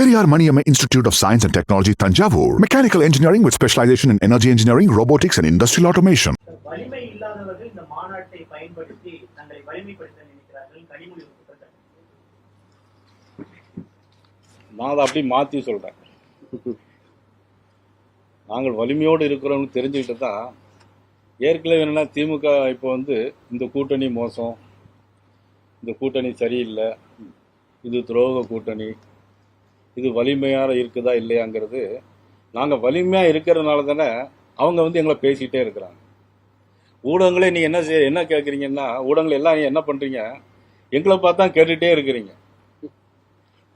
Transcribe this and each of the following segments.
Periyar Maniamma Institute of Science and Technology, Tanjavur. Mechanical engineering with specialization in energy engineering, robotics and industrial automation. வலிமை இல்லாதவர்கள் இந்த மாநாட்டை பயன்படுத்தி தங்களை வலிமைப்படுத்த நினைக்கிறார்கள். கனிமொழி நான் அதை அப்படி மாற்றி சொல்கிறேன். நாங்கள் வலிமையோடு இருக்கிறோம்னு தெரிஞ்சுக்கிட்டு தான் ஏற்கனவே என்னென்னா திமுக இப்போ வந்து இந்த கூட்டணி மோசம், இந்த கூட்டணி சரியில்லை, இது துரோக கூட்டணி, இது வலிமையாக இருக்குதா இல்லையாங்கிறது நாங்கள் வலிமையாக இருக்கிறதுனால தானே அவங்க வந்து எங்களை பேசிக்கிட்டே இருக்கிறாங்க. ஊடகங்களே நீங்கள் என்ன கேட்குறீங்கன்னா, ஊடகங்கள் எல்லாம் நீங்கள் என்ன பண்ணுறீங்க, எங்களை பார்த்தா கேட்டுகிட்டே இருக்கிறீங்க.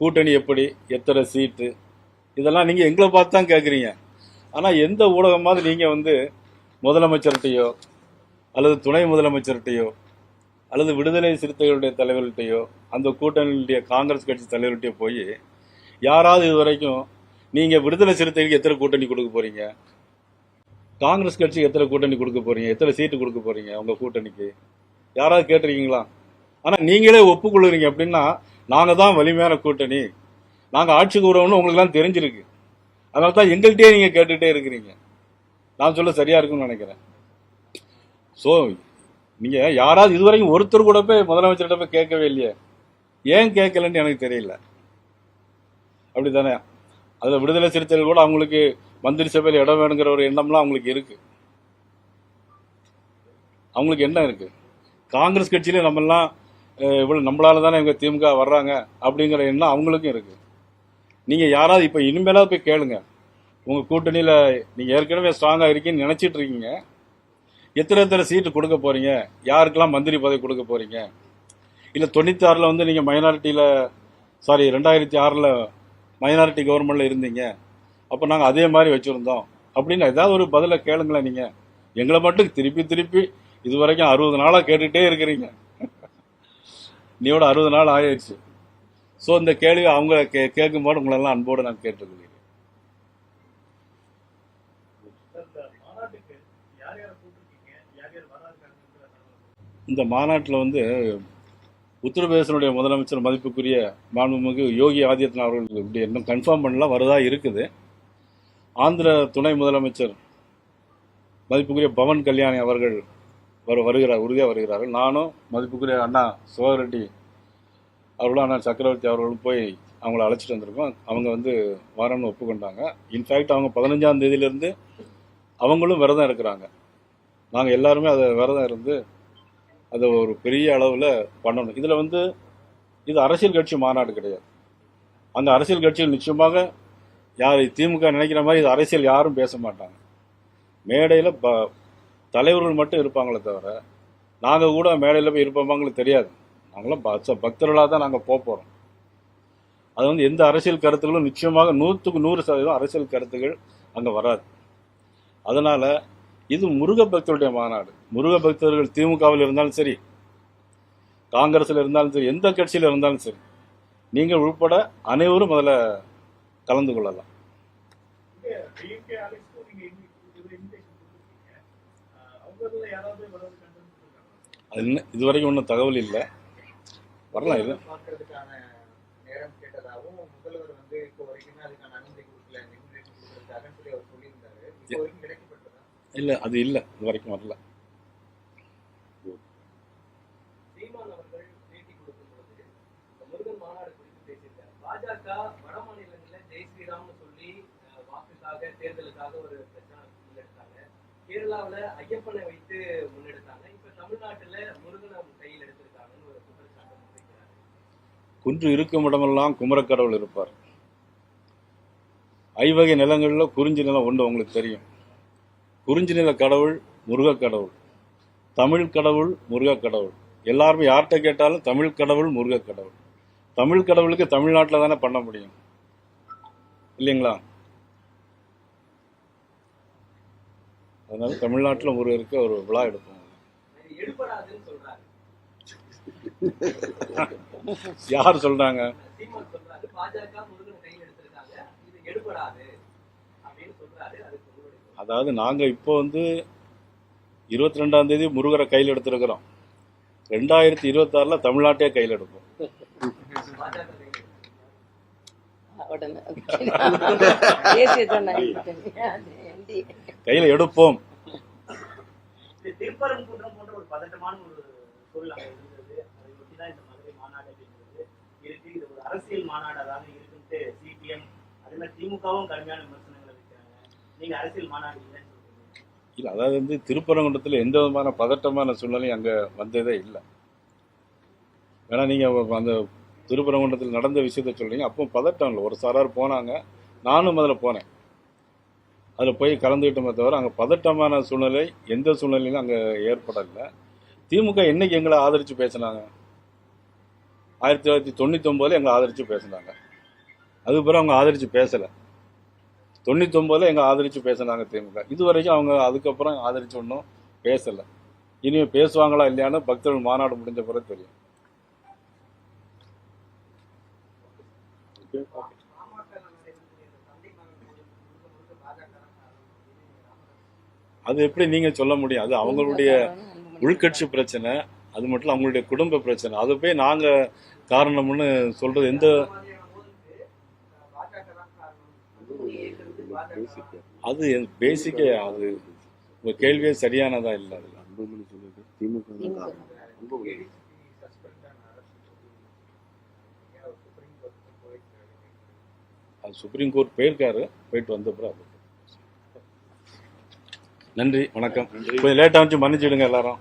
கூட்டணி எப்படி, எத்தனை சீட்டு, இதெல்லாம் நீங்கள் எங்களை பார்த்து தான் கேட்குறீங்க. ஆனால் எந்த ஊடகமாவது நீங்கள் வந்து முதலமைச்சர்கிட்டையோ அல்லது துணை முதலமைச்சர்கிட்டையோ அல்லது விடுதலை சிறுத்தைகளுடைய தலைவர்கிட்டையோ அந்த கூட்டணியுடைய காங்கிரஸ் கட்சி தலைவர்கிட்டையோ போய் யாராவது இது வரைக்கும் நீங்கள் விடுதலை சிறுத்தைகளுக்கு எத்தனை கூட்டணி கொடுக்க போகிறீங்க, காங்கிரஸ் கட்சிக்கு எத்தனை கூட்டணி கொடுக்க போகிறீங்க, எத்தனை சீட்டு கொடுக்க போகிறீங்க உங்கள் கூட்டணிக்கு, யாராவது கேட்டிருக்கீங்களா? ஆனால் நீங்களே ஒப்புக்கொள்ளுறீங்க அப்படின்னா நாங்கள் தான் வலிமையான கூட்டணி, நாங்கள் ஆட்சிக்கு வருவோம்னு உங்களுக்குலாம் தெரிஞ்சிருக்கு. அதனால தான் எங்கள்கிட்டயே நீங்கள் கேட்டுகிட்டே இருக்கிறீங்க. நான் சொல்ல சரியாக இருக்குன்னு நினைக்கிறேன். ஸோ நீங்கள் யாராவது இதுவரைக்கும் ஒருத்தர் கூட போய் முதலமைச்சர்கிட்ட போய் கேட்கவே இல்லையே. ஏன் கேட்கலன்னு எனக்கு தெரியல. அப்படி தானே? அதில் விடுதலை சிறுத்தைகள் கூட அவங்களுக்கு மந்திரி சபையில் இடம் வேணுங்கிற ஒரு எண்ணம்லாம் அவங்களுக்கு இருக்குது. அவங்களுக்கு என்ன இருக்குது? காங்கிரஸ் கட்சியிலே நம்மெல்லாம் இவ்வளோ நம்மளால தானே இவங்க திமுக வர்றாங்க அப்படிங்கிற எண்ணம் அவங்களுக்கும் இருக்குது. நீங்கள் யாராவது இப்போ இனிமேலாவது போய் கேளுங்க, உங்கள் கூட்டணியில் நீங்கள் ஏற்கனவே ஸ்ட்ராங்காக இருக்கீங்கன்னு நினச்சிட்டு இருக்கீங்க, எத்தனை சீட்டு கொடுக்க போகிறீங்க, யாருக்கெல்லாம் மந்திரி பதவி கொடுக்க போகிறீங்க, இல்லை 96 வந்து நீங்கள் மைனாரிட்டியில் 2006 மைனாரிட்டி கவர்மெண்ட்டில் இருந்தீங்க, அப்போ நாங்கள் அதே மாதிரி வச்சுருந்தோம் அப்படின்னு ஏதாவது ஒரு பதிலை கேளுங்களேன். நீங்கள் எங்களை மட்டும் திருப்பி இது வரைக்கும் 60 நாளாக கேட்டுகிட்டே இருக்கிறீங்க. நீயோட 60 நாள் ஆயிடுச்சு. ஸோ இந்த கேள்வி அவங்க கேட்கும்போது உங்களெல்லாம் அன்போடு நான் கேட்டுருக்கிறேன். இந்த மாநாட்டில் வந்து உத்தரப்பிரதேசனுடைய முதலமைச்சர் மதிப்புக்குரிய மாண்புமிகு யோகி ஆதித்யநாத் அவர்கள் இப்படி இன்னும் கன்ஃபார்ம் பண்ணலாம் வருதா இருக்குது. ஆந்திர துணை முதலமைச்சர் மதிப்புக்குரிய பவன் கல்யாணி அவர்கள் உறுதியாக வருகிறார்கள். நானும் மதிப்புக்குரிய அண்ணா சோகரெட்டி அவர்களும் அண்ணா சக்கரவர்த்தி அவர்களும் போய் அவங்கள அழைச்சிட்டு வந்திருக்கோம். அவங்க வந்து வரணும்னு ஒப்புக்கொண்டாங்க. இன்ஃபேக்ட் அவங்க 15ஆம் தேதியிலேருந்து அவங்களும் விரதம் இருக்கிறாங்க. நாங்கள் எல்லாருமே அதை விரதம் இருந்து அதை ஒரு பெரிய அளவில் பண்ணணும். இதில் வந்து இது அரசியல் கட்சி மாநாடு கிடையாது. அந்த அரசியல் கட்சிகள் நிச்சயமாக யார் திமுக நினைக்கிற மாதிரி இது அரசியல் யாரும் பேச மாட்டாங்க. மேடையில் தலைவர்கள் மட்டும் இருப்பாங்களே தவிர நாங்கள் கூட மேடையில் போய் இருப்போமாங்களுக்கு தெரியாது. நாங்களாம் பக்தர்களாக தான் நாங்கள் போகிறோம். அது வந்து எந்த அரசியல் கருத்துக்களும் நிச்சயமாக 100% அரசியல் கருத்துக்கள் அங்கே வராது. அதனால் இது முருக பக்தருடைய மாநாடு. முருக பக்தர்கள் திமுகவில் இருந்தாலும் சரி, காங்கிரஸில் இருந்தாலும் சரி, எந்த கட்சியில் இருந்தாலும் சரி, நீங்கள் உள்பட அனைவரும் முதல்ல கலந்து கொள்ளலாம். அது இதுவரைக்கும் ஒன்றும் தகவல் இல்லை. வரலாம். இது இல்லை, அது இல்லை, இது வரைக்கும் வரல. பாஜக வட மாநிலங்களில் ஜெய் ஸ்ரீராம்னு சொல்லி வாக்குக்காக தேர்தலுக்காக ஒரு பிரச்சாரம் முன்னெடுத்தாங்க. கேரளாவில் ஐயப்பனை வைத்து முன்னெடுத்தாங்க. இப்ப தமிழ்நாட்டில் முருகனை கையில் எடுத்திருக்காங்கன்னு ஒரு குற்றச்சாட்டு முன்வைக்கிறாங்க. குன்று இருக்கும் இடமெல்லாம் குமரக்கடவுள் இருப்பார். ஐவகை நிலங்களில் குறிஞ்சி நிலம் ஒன்று உங்களுக்கு தெரியும். குறிஞ்சி நில கடவுள் முருக கடவுள், தமிழ் கடவுள் முருக கடவுள். எல்லாருமே யார்கிட்ட கேட்டாலும் தமிழ் கடவுள் முருக கடவுள். தமிழ் கடவுளுக்கு தமிழ்நாட்டில் தானே பண்ண முடியும், இல்லைங்களா? அதனால தமிழ்நாட்டில் முருகருக்கு ஒரு விழா எடுப்போம். யார் சொல்றாங்க? அதாவது நாங்கள் இப்போ வந்து 22ஆம் தேதி முருகரை கையில் எடுத்திருக்கிறோம். 2026 தமிழ்நாட்டையே கையில் எடுப்போம். உடனே தேசிய ஜனநாயக கூட்டணி கையில் எடுப்போம். திருப்பரங்குன்றம் போன்ற ஒரு பதட்டமான ஒரு சூழல் அங்கே இருந்தது. அதை ஒட்டி தான் இந்த மதுரை மாநாடு அப்படிங்கிறது இருக்கு. இது ஒரு அரசியல் மாநாடாக இருக்குன்ட்டு சிபிஎம் அதே மாதிரி திமுகவும் கடுமையான விமர்சனங்களை வைக்கிறாங்க. நீங்க அரசியல் மாநாடு இல்லைன்னு சொல்றீங்க. இல்லை, அதாவது வந்து திருப்பரங்குன்றத்தில் எந்த விதமான பதட்டமான சூழ்நிலையும் அங்கே வந்ததே இல்லை. ஏன்னா நீங்கள் அந்த திருப்பரங்குன்றத்தில் நடந்த விஷயத்த சொல்கிறீங்க, அப்போ பதட்டம் இல்லை. ஒரு சாரார் போனாங்க, நானும் அதில் போனேன். அதில் போய் கலந்துக்கிட்டோமே தவிர அங்கே பதட்டமான சூழ்நிலை எந்த சூழ்நிலையிலும் அங்கே ஏற்படலை. திமுக என்னைக்கு எங்களை ஆதரித்து பேசினாங்க? 1999 எங்களை ஆதரித்து பேசினாங்க. அதுக்கப்புறம் அவங்க ஆதரித்து பேசலை. 99 எங்களை ஆதரித்து பேசினாங்க திமுக. இது வரைக்கும் அவங்க அதுக்கப்புறம் ஆதரித்து ஒன்றும் பேசலை. இனிமேல் பேசுவாங்களா இல்லையான்னு பக்தர்கள் மாநாடு முடிஞ்ச பிறகு தெரியும். அது எப்படி நீங்க சொல்ல முடியும்? அது அவங்களுடைய உள்கட்சி பிரச்சனை, அது மட்டும் இல்ல அவங்களுடைய குடும்ப பிரச்சனை. அதை போய் நாங்க காரணம்னு சொல்றது எந்த அது பேசிக்கே அது உங்க கேள்வியே சரியானதா இல்லை. அது சுப்ரீம் கோர்ட் போயிருக்காரு, போயிட்டு வந்தப்பறம் அது. நன்றி, வணக்கம். கொஞ்சம் லேட்டாக வந்து மன்னிச்சுடுங்க எல்லாரும்.